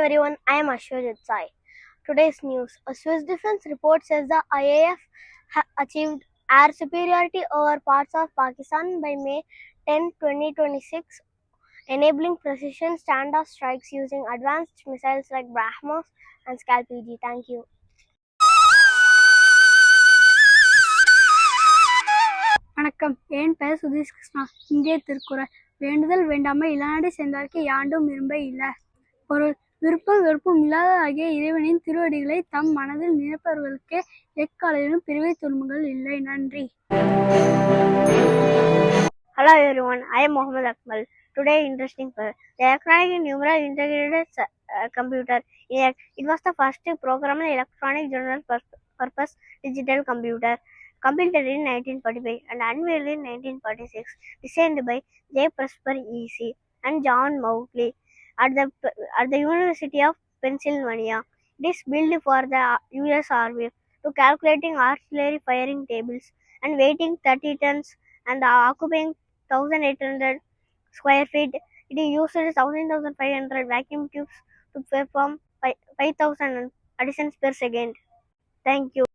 everyone, I am Ashwajit Sai. Today's news. A Swiss defense report says the IAF achieved air superiority over parts of Pakistan by May 10, 2026, enabling precision standoff strikes using advanced missiles like BrahMos and Scalp-PG. Thank you. வணக்கம். என் பெயர் சுதீஷ் கிருஷ்ணா. இந்திய திருக்குறள். வேண்டுதல் வேண்டாமை இளநாடி சேர்ந்தார்க்கு யாண்டும் இரும்பை இல்ல. பொருள்: விருப்பம் வெறுப்பும் இல்லாத ஆகிய இறைவனின் திருவடிகளை தம் மனதில் நினைப்பவர்களுக்கே எக்காலையிலும் பிறவி துன்பங்கள் இல்லை. நன்றி. Hello everyone, I am Mohammed Akmal. Today interesting fact. The electronic numeral integrated computer. It was the first programmed electronic general purpose digital computer, completed in 1945 and unveiled in 1946, designed by J. Presper E.C. and John Mauchly at the University of Pennsylvania. It is built for the U.S. Army to calculating artillery firing tables and weighing 30 tons and occupying 1,800 square feet. It used 1,500 vacuum tubes to perform 5,000 additions per second. Thank you.